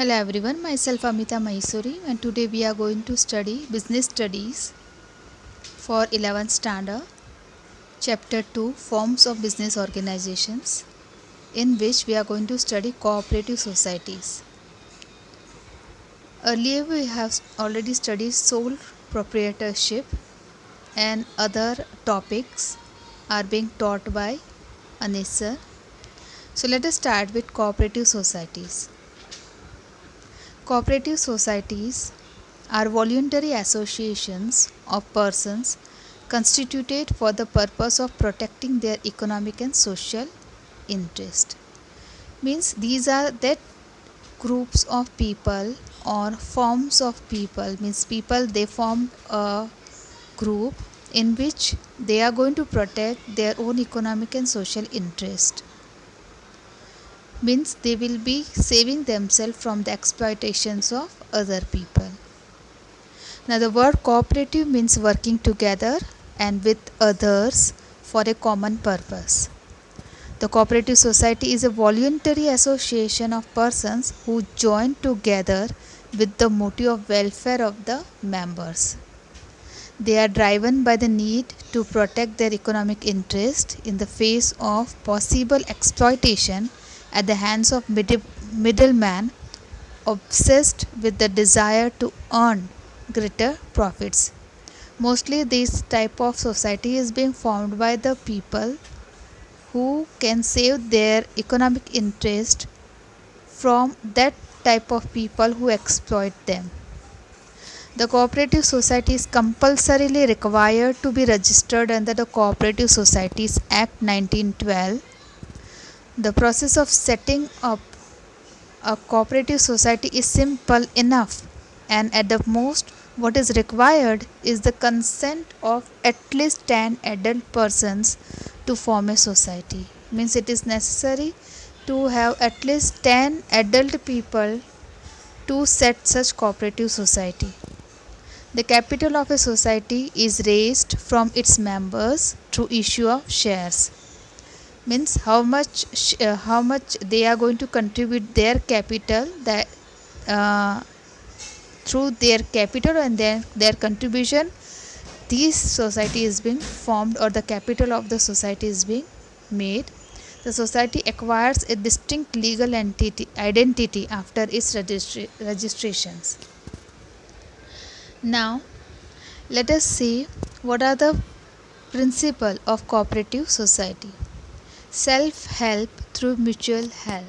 Hello everyone, myself Amita Maheswari, and today we are going to study Business Studies for 11th Standard, Chapter 2 Forms of Business Organizations, in which we are going to study cooperative societies. Earlier we have already studied sole proprietorship and other topics are being taught by Anisar. So let us start with cooperative societies. Cooperative societies are voluntary associations of persons constituted for the purpose of protecting their economic and social interest. Means these are that groups of people or forms of people, means people they form a group in which they are going to protect their own economic and social interest. Means they will be saving themselves from the exploitations of other people. Now, the word cooperative means working together and with others for a common purpose. The cooperative society is a voluntary association of persons who join together with the motive of welfare of the members. They are driven by the need to protect their economic interest in the face of possible exploitation at the hands of middlemen obsessed with the desire to earn greater profits. Mostly this type of society is being formed by the people who can save their economic interest from that type of people who exploit them. The cooperative society is compulsorily required to be registered under the Cooperative Societies Act 1912. The process of setting up a cooperative society is simple enough, and at the most what is required is the consent of at least 10 adult persons to form a society. Means it is necessary to have at least 10 adult people to set such cooperative society. The capital of a society is raised from its members through issue of shares. Means how much they are going to contribute their capital, that through their capital and their contribution this society is being formed, or the capital of the society is being made. The society acquires a distinct legal identity after its registrations. Now let us see what are the principles of cooperative society. Self-help through mutual help,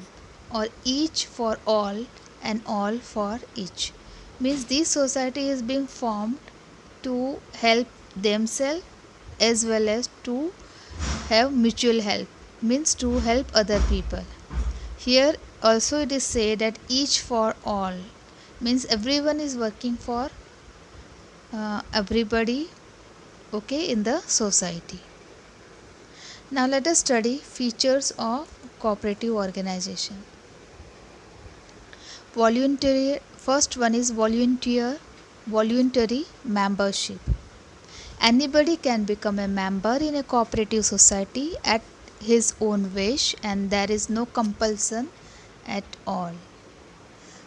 or each for all and all for each. Means this society is being formed to help themselves as well as to have mutual help, means to help other people. Here also it is said that each for all, means everyone is working for everybody, okay, in the society. Now let us study features of cooperative organization. Voluntary, first one is voluntary membership. Anybody can become a member in a cooperative society at his own wish, and there is no compulsion at all.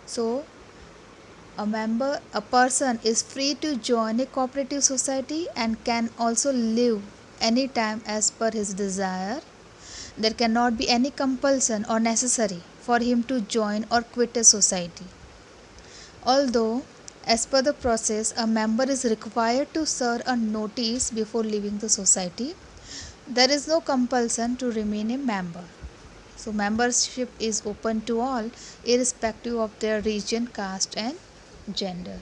So a person is free to join a cooperative society and can also leave anytime as per his desire. There cannot be any compulsion or necessary for him to join or quit a society. Although, as per the process, a member is required to serve a notice before leaving the society, there is no compulsion to remain a member. So, membership is open to all, irrespective of their region, caste, and gender.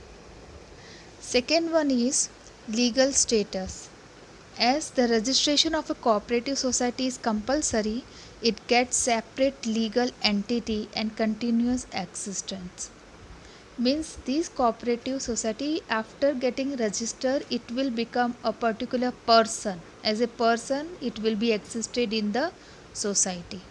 Second one is legal status. As the registration of a cooperative society is compulsory, it gets separate legal entity and continuous existence. Means this cooperative society, after getting registered, it will become a particular person. As a person, it will be existed in the society.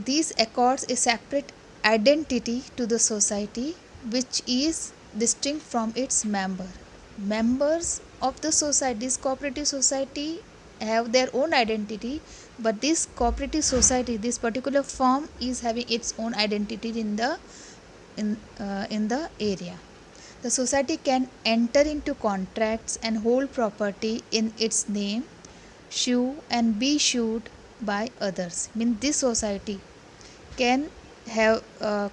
These accords a separate identity to the society, which is distinct from its member. Members of the society, this cooperative society, have their own identity, but this cooperative society, this particular firm, is having its own identity in the area. The society can enter into contracts and hold property in its name, sue and be sued by others. Mean this society can have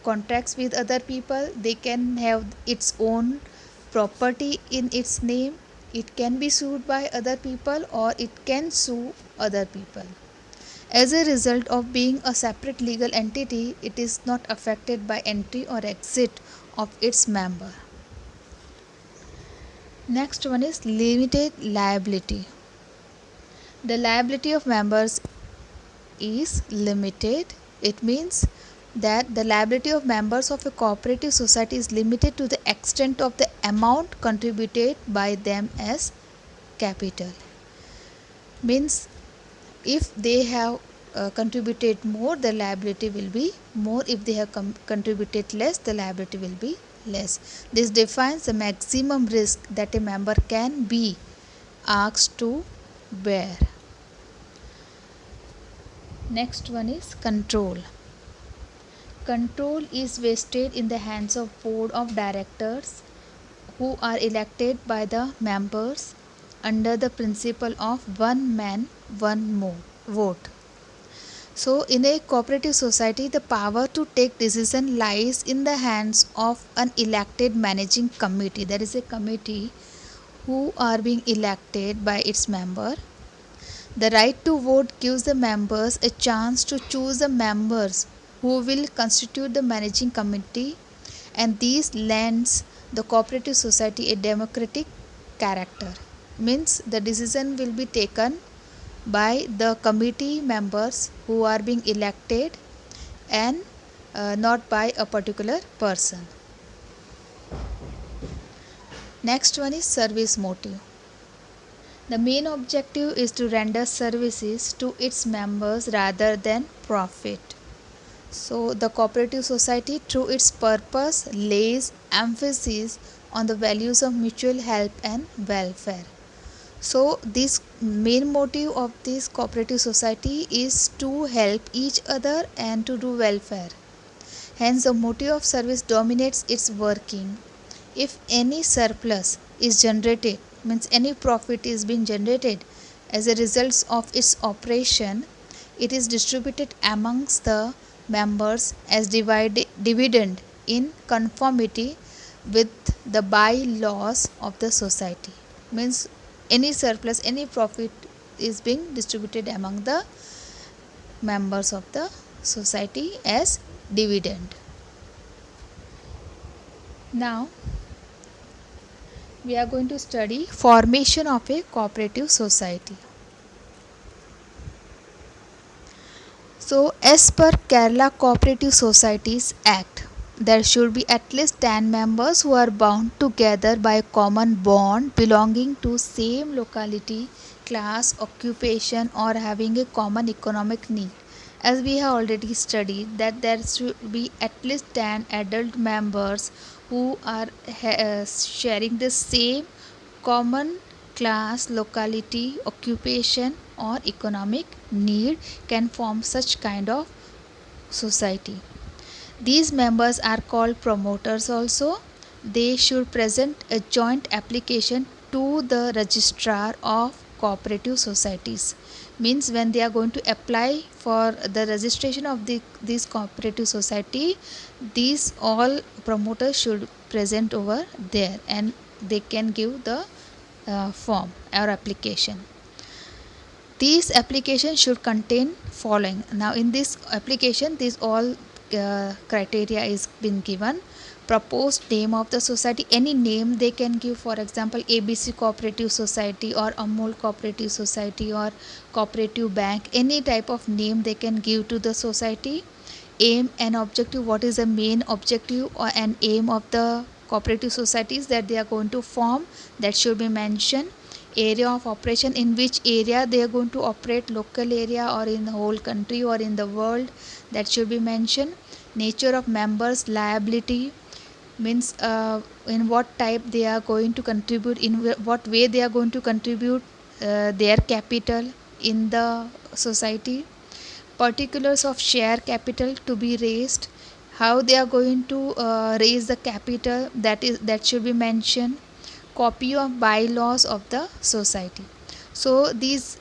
contracts with other people, they can have its own property in its name, it can be sued by other people or it can sue other people. As a result of being a separate legal entity, it is not affected by entry or exit of its member. Next one is limited liability. The liability of members is limited. It means that the liability of members of a cooperative society is limited to the extent of the amount contributed by them as capital. Means if they have contributed more, the liability will be more. If they have contributed less, the liability will be less. This defines the maximum risk that a member can be asked to bear. Next one is control. Control is vested in the hands of board of directors who are elected by the members under the principle of one man, one vote. So, in a cooperative society, the power to take decision lies in the hands of an elected managing committee. There is a committee who are being elected by its member. The right to vote gives the members a chance to choose the members who will constitute the managing committee, and these lends the cooperative society a democratic character. Means the decision will be taken by the committee members who are being elected and not by a particular person. Next one is service motive. The main objective is to render services to its members rather than profit. So the cooperative society through its purpose lays emphasis on the values of mutual help and welfare. So this main motive of this cooperative society is to help each other and to do welfare. Hence the motive of service dominates its working. If any surplus is generated, means any profit is being generated as a result of its operation, it is distributed amongst the members as dividend in conformity with the bylaws of the society. Means any surplus, any profit is being distributed among the members of the society as dividend. Now we are going to study formation of a cooperative society. So as per Kerala Cooperative Societies Act, there should be at least 10 members who are bound together by a common bond belonging to same locality, class, occupation or having a common economic need. As we have already studied that there should be at least 10 adult members who are sharing the same common class, locality, occupation or economic need can form such kind of society. These members are called promoters also. They should present a joint application to the registrar of cooperative societies. Means when they are going to apply for the registration of this cooperative society, these all promoters should present over there and they can give the form or application. These applications should contain following. Now in this application, these all criteria is been given. Proposed name of the society, any name they can give, for example ABC Cooperative Society or Amul Cooperative Society or Cooperative Bank, any type of name they can give to the society. Aim and objective, what is the main objective or an aim of the cooperative societies that they are going to form, that should be mentioned. Area of operation, in which area they are going to operate, local area or in the whole country or in the world, that should be mentioned. Nature of members, liability, means in what type they are going to contribute, in what way they are going to contribute their capital, in the society, particulars of share capital to be raised, how they are going to raise the capital, that should be mentioned, copy of bylaws of the society. So these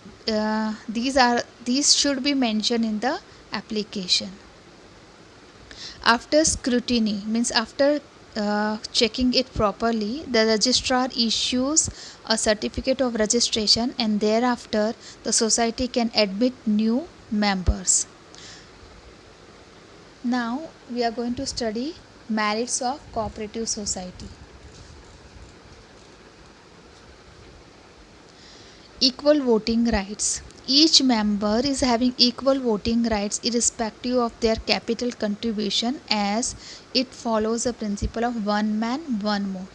should be mentioned in the application. After scrutiny, means after checking it properly, the registrar issues a certificate of registration, and thereafter the society can admit new members. Now we are going to study merits of cooperative society. Equal voting rights. Each member is having equal voting rights irrespective of their capital contribution, as it follows the principle of one man, one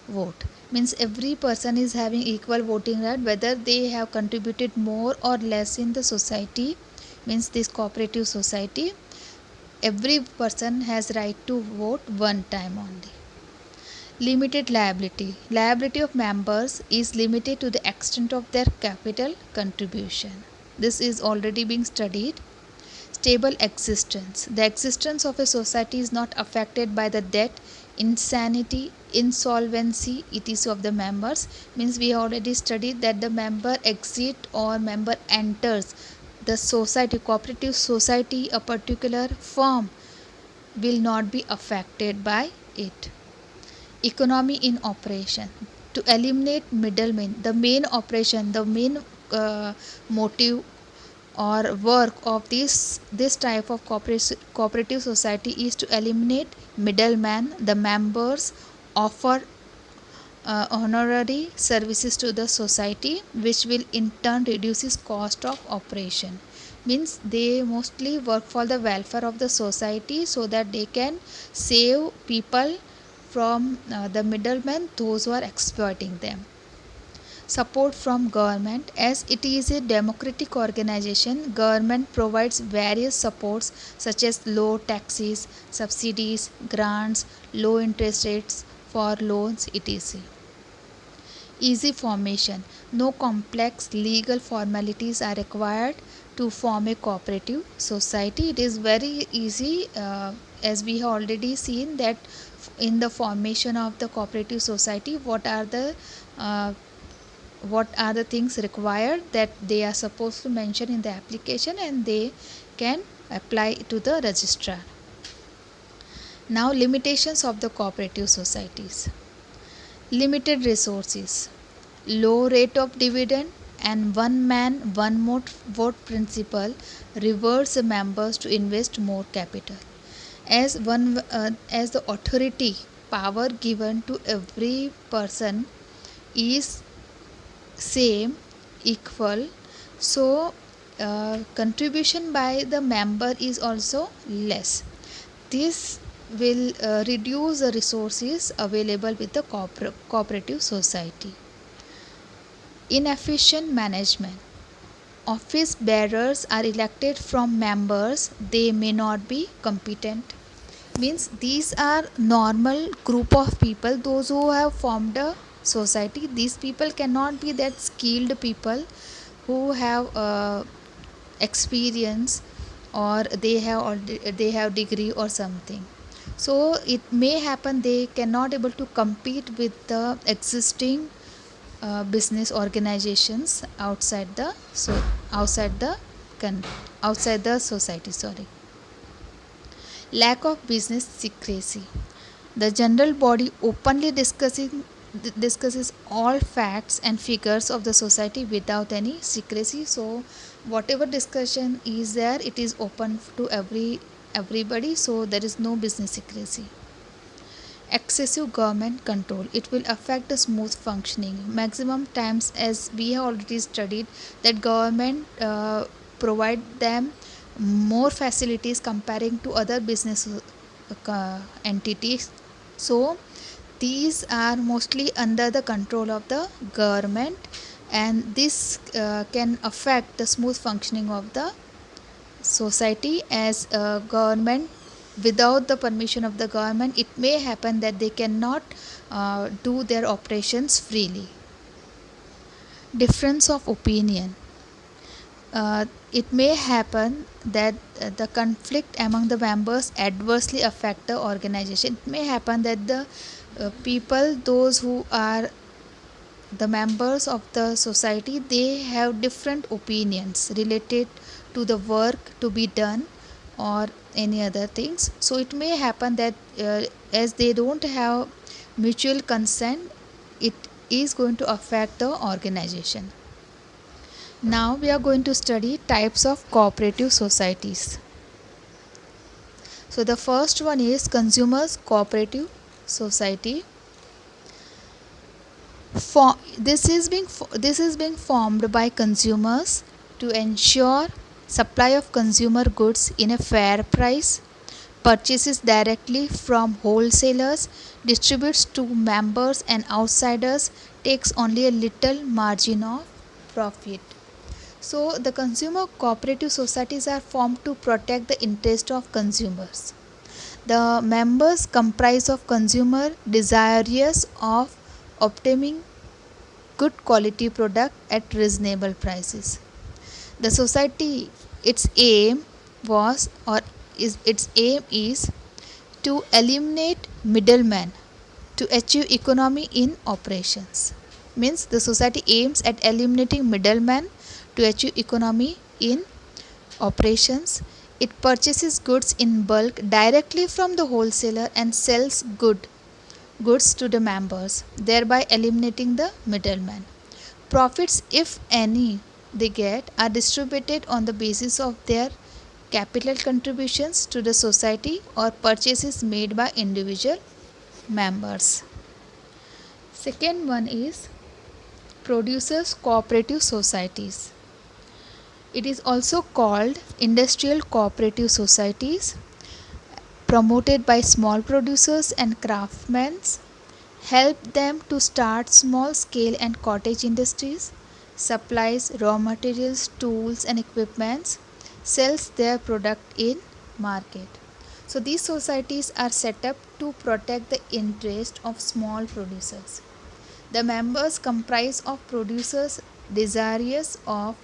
vote. Means every person is having equal voting right whether they have contributed more or less in the society. Means this cooperative society, every person has right to vote one time only. Limited liability. Liability of members is limited to the extent of their capital contribution. This is already being studied. Stable existence. The existence of a society is not affected by the debt, insanity, insolvency, etc. of the members. Means we already studied that the member exit or member enters the society, cooperative society, a particular firm, will not be affected by it. Economy in operation. To eliminate middlemen, the main operation, the main motive or work of this type of cooperative society is to eliminate middleman. The members offer honorary services to the society, which will in turn reduces cost of operation. Means they mostly work for the welfare of the society so that they can save people from the middlemen, those who are exploiting them. Support from government. As it is a democratic organization, government provides various supports such as low taxes, subsidies, grants, low interest rates for loans, etc. Easy formation. No complex legal formalities are required to form a cooperative society. It is very easy, as we have already seen that in the formation of the cooperative society, uh, what are the things required that they are supposed to mention in the application, and they can apply to the registrar. Now, limitations of the cooperative societies. Limited resources, low rate of dividend, and one man one vote principle rewards the members to invest more capital. As the authority power given to every person is same, equal, so contribution by the member is also less. This will reduce the resources available with the cooperative society. Inefficient management. Office bearers are elected from members, they may not be competent. Means these are normal group of people, those who have formed a society. These people cannot be that skilled people who have experience, or they have degree or something. So it may happen they cannot able to compete with the existing business organizations outside the outside the society. Sorry. Lack of business secrecy. The general body openly discusses all facts and figures of the society without any secrecy. So whatever discussion is there, it is open to everybody, so there is no business secrecy. Excessive government control. It will affect the smooth functioning. Maximum times, as we have already studied, that government provide them more facilities comparing to other business entities. So these are mostly under the control of the government, and this can affect the smooth functioning of the society. As government, without the permission of the government, it may happen that they cannot do their operations freely. Difference of opinion. it may happen that the conflict among the members adversely affect the organization. It may happen that the people, those who are the members of the society, they have different opinions related to the work to be done or any other things. So it may happen that as they don't have mutual consent, it is going to affect the organization. Now we are going to study types of cooperative societies. So the first one is consumers cooperative society. This is being formed by consumers to ensure supply of consumer goods in a fair price, purchases directly from wholesalers, distributes to members and outsiders, takes only a little margin of profit. So the consumer cooperative societies are formed to protect the interest of consumers. The members comprise of consumer desirous of obtaining good quality product at reasonable prices. The society, its aim was or is its aim is to eliminate middlemen to achieve economy in operations. Means the society aims at eliminating middlemen to achieve economy in operations. It purchases goods in bulk directly from the wholesaler and sells goods to the members, thereby eliminating the middleman. Profits, if any, they get are distributed on the basis of their capital contributions to the society or purchases made by individual members. Second one is producers cooperative societies. It is also called industrial cooperative societies, promoted by small producers and craftsmen, help them to start small scale and cottage industries, supplies raw materials, tools and equipments, sells their product in market. So these societies are set up to protect the interest of small producers. The members comprise of producers desirous of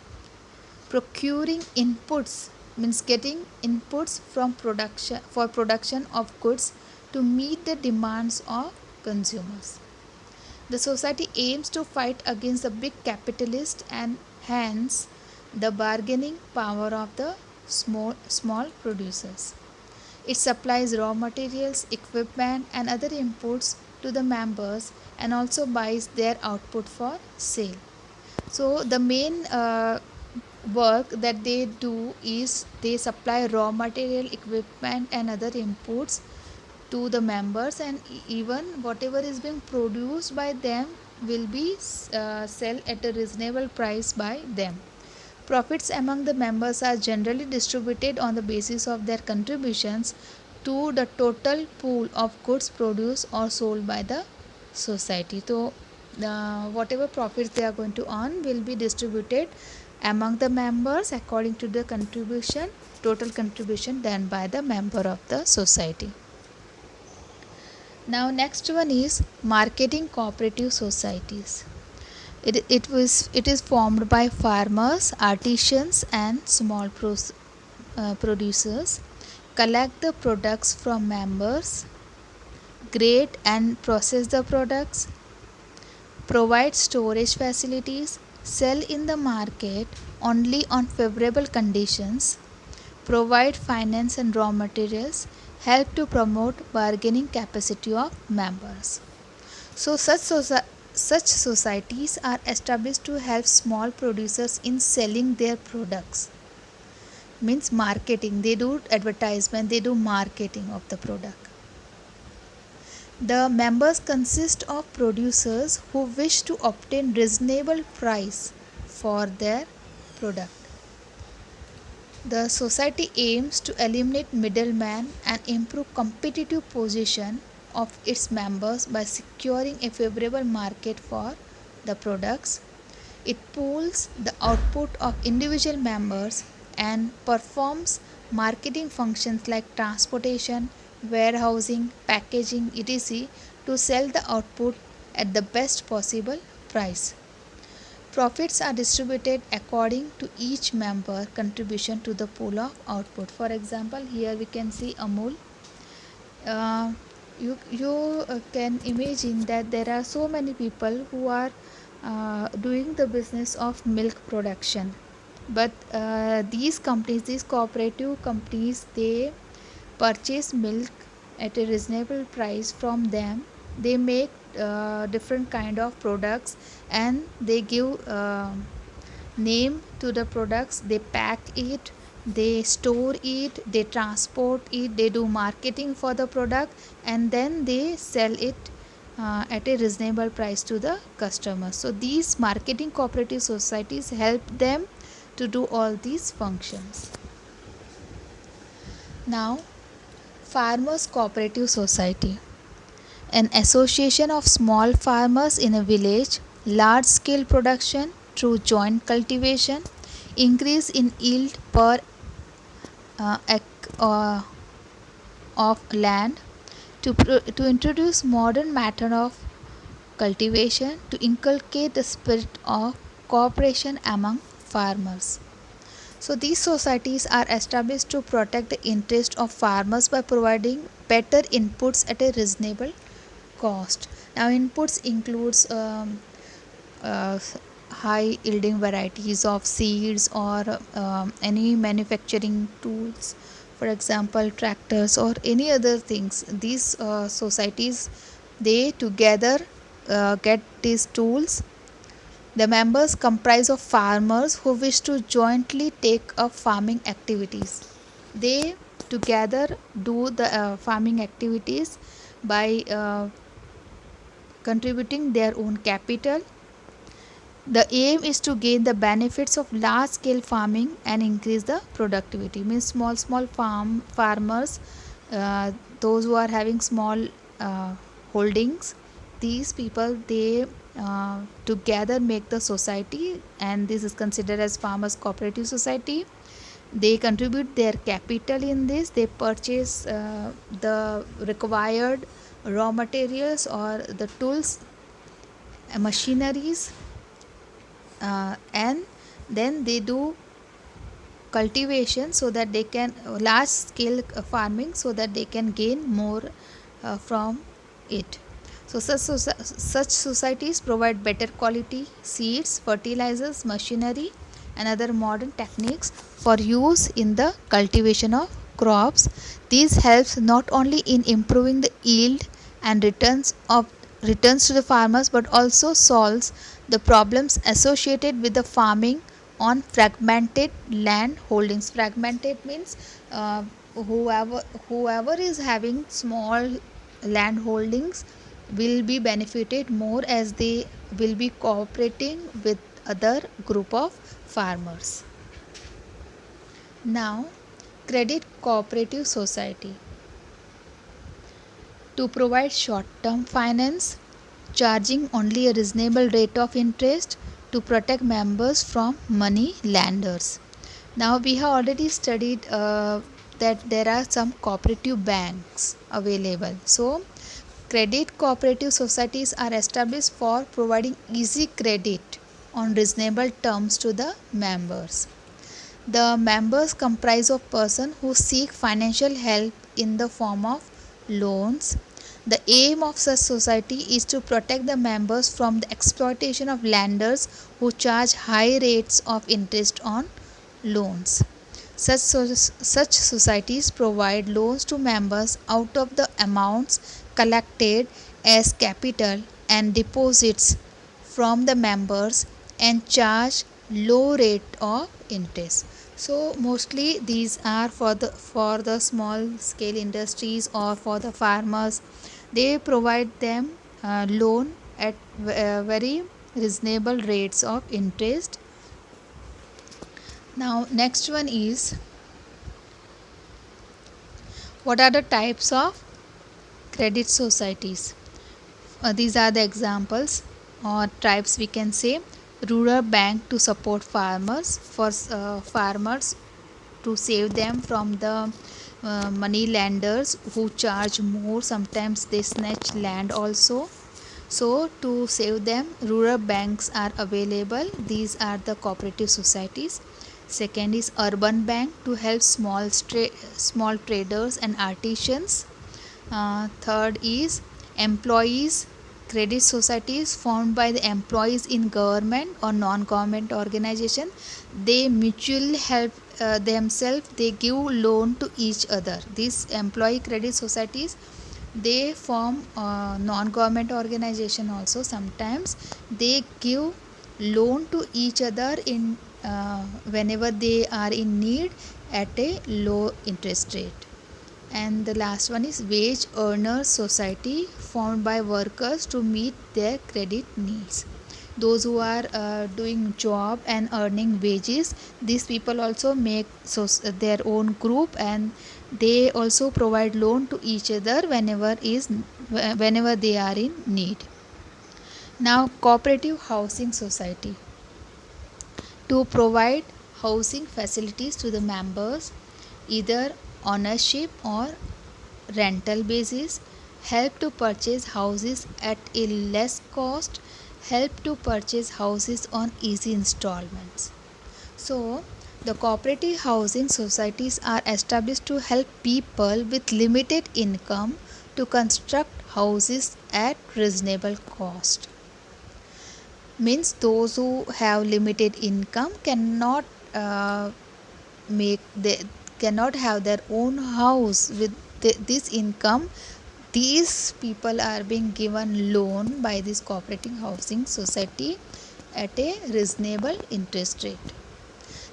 procuring inputs, means getting inputs from production of goods to meet the demands of consumers. The society aims to fight against the big capitalists and hence the bargaining power of the small producers. It supplies raw materials, equipment and other inputs to the members and also buys their output for sale. So the main work that they do is they supply raw material, equipment and other inputs to the members, and even whatever is being produced by them will be sell at a reasonable price by them. Profits among the members are generally distributed on the basis of their contributions to the total pool of goods produced or sold by the society. So whatever profits they are going to earn will be distributed among the members according to the total contribution done by the member of the society. Now next one is marketing cooperative societies. It is formed by farmers, artisans and small producers, collect the products from members, grade and process the products, provide storage facilities, sell in the market only on favorable conditions, provide finance and raw materials, help to promote bargaining capacity of members. So such societies are established to help small producers in selling their products. Means marketing, they do advertisement, they do marketing of the product. The members consist of producers who wish to obtain reasonable price for their product. The society aims to eliminate middlemen and improve competitive position of its members by securing a favorable market for the products. It pools the output of individual members and performs marketing functions like transportation, warehousing, packaging, etc. to sell the output at the best possible price. Profits are distributed according to each member contribution to the pool of output. For example, here we can see Amul. uh, you can imagine that there are so many people who are doing the business of milk production, but these cooperative companies, they purchase milk at a reasonable price from them. They make different kind of products, and they give name to the products. They pack it, they store it, they transport it, they do marketing for the product, and then they sell it at a reasonable price to the customers. So these marketing cooperative societies help them to do all these functions. Now, farmers cooperative society, an association of small farmers in a village, large scale production through joint cultivation, increase in yield per uh, of land, to introduce modern method of cultivation, to inculcate the spirit of cooperation among farmers. So these societies are established to protect the interest of farmers by providing better inputs at a reasonable cost. Now inputs includes uh, high yielding varieties of seeds, or any manufacturing tools, for example tractors or any other things. These societies, they together get these tools. The members comprise of farmers who wish to jointly take up farming activities. They together do the farming activities by contributing their own capital. The aim is to gain the benefits of large scale farming and increase the productivity. Means small farmers, uh, those who are having small holdings, these people, they together make the society, and this is considered as farmers cooperative society. They contribute their capital in this. They purchase the required raw materials or the tools, machineries, and then they do cultivation so that they can large scale farming, so that they can gain more from it. So such societies provide better quality seeds, fertilizers, machinery, and other modern techniques for use in the cultivation of crops. This helps not only in improving the yield and returns to the farmers, but also solves the problems associated with the farming on fragmented land holdings. Fragmented means whoever is having small land holdings will be benefited more, as they will be cooperating with other group of farmers. Now, credit cooperative society, to provide short term finance, charging only a reasonable rate of interest to protect members from money lenders. Now, we have already studied that there are some cooperative banks available. So, credit cooperative societies are established for providing easy credit on reasonable terms to the members. The members comprise of persons who seek financial help in the form of loans. The aim of such society is to protect the members from the exploitation of lenders who charge high rates of interest on loans. Such societies provide loans to members out of the amounts collected as capital and deposits from the members, and charge low rate of interest. So mostly these are for the small scale industries or for the farmers. They provide them loan at very reasonable rates of interest. Now next one is, what are the types of credit societies? These are the examples or types, we can say. Rural bank to support farmers, for farmers to save them from the money lenders who charge more. Sometimes they snatch land also. So to save them, rural banks are available. These are the cooperative societies. Second is urban bank to help small traders and artisans. Third is employees credit societies formed by the employees in government or non-government organization. They mutually help themselves. They give loan to each other. These employee credit societies, they form non-government organization also. Sometimes they give loan to each other in whenever they are in need at a low interest rate. And the last one is wage earners society formed by workers to meet their credit needs. Those who are doing job and earning wages, these people also make their own group, and they also provide loan to each other whenever they are in need. Now cooperative housing society to provide housing facilities to the members, either ownership or rental basis, help to purchase houses at a less cost, help to purchase houses on easy installments. So the cooperative housing societies are established to help people with limited income to construct houses at reasonable cost. Means those who have limited income cannot make they cannot have their own house with this income. These people are being given loan by this cooperative housing society at a reasonable interest rate.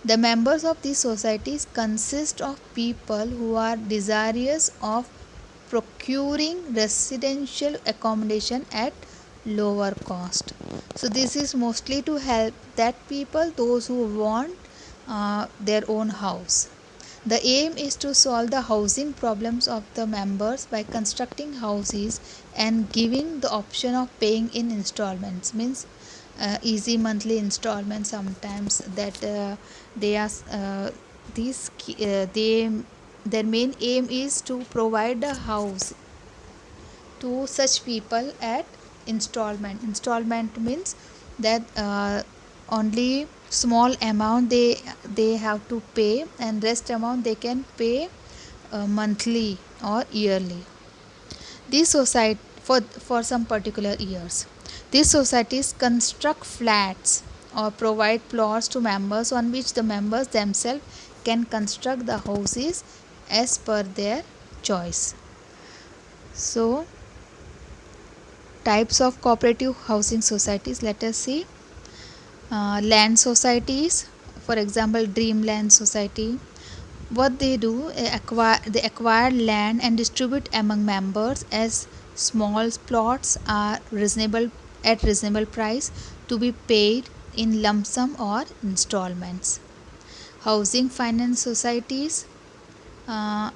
The members of these societies consist of people who are desirous of procuring residential accommodation at lower cost. So this is mostly to help that people, those who want their own house. The aim is to solve the housing problems of the members by constructing houses and giving the option of paying in installments. Means easy monthly installments. Sometimes that they are they their main aim is to provide a house to such people at installment means that only small amount they have to pay, and rest amount they can pay monthly or yearly. These society for some particular years, these societies construct flats or provide plots to members on which the members themselves can construct the houses as per their choice. So types of cooperative housing societies, let us see. Land societies, for example Dreamland Society. What they do, they acquire land and distribute among members as small plots are reasonable at reasonable price to be paid in lump sum or installments. Housing finance societies,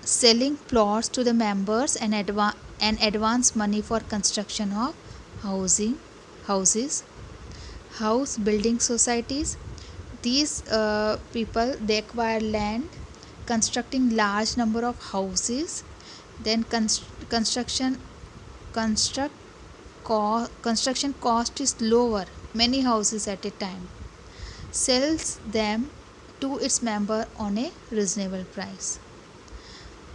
selling plots to the members and advance money for construction of houses. House building societies, these people, they acquire land, constructing large number of houses, then construct construction cost is lower, many houses at a time, sells them to its member on a reasonable price.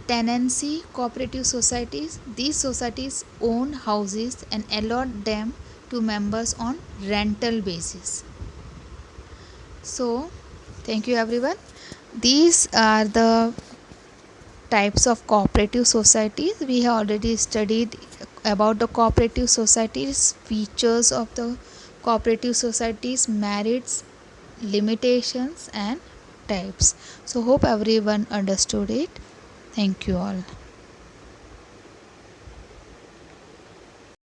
Tenancy cooperative societies, these societies own houses and allot them to members on rental basis. So thank you everyone. These are the types of cooperative societies. We have already studied about the cooperative societies, features of the cooperative societies, merits, limitations and types. So hope everyone understood it. Thank you all.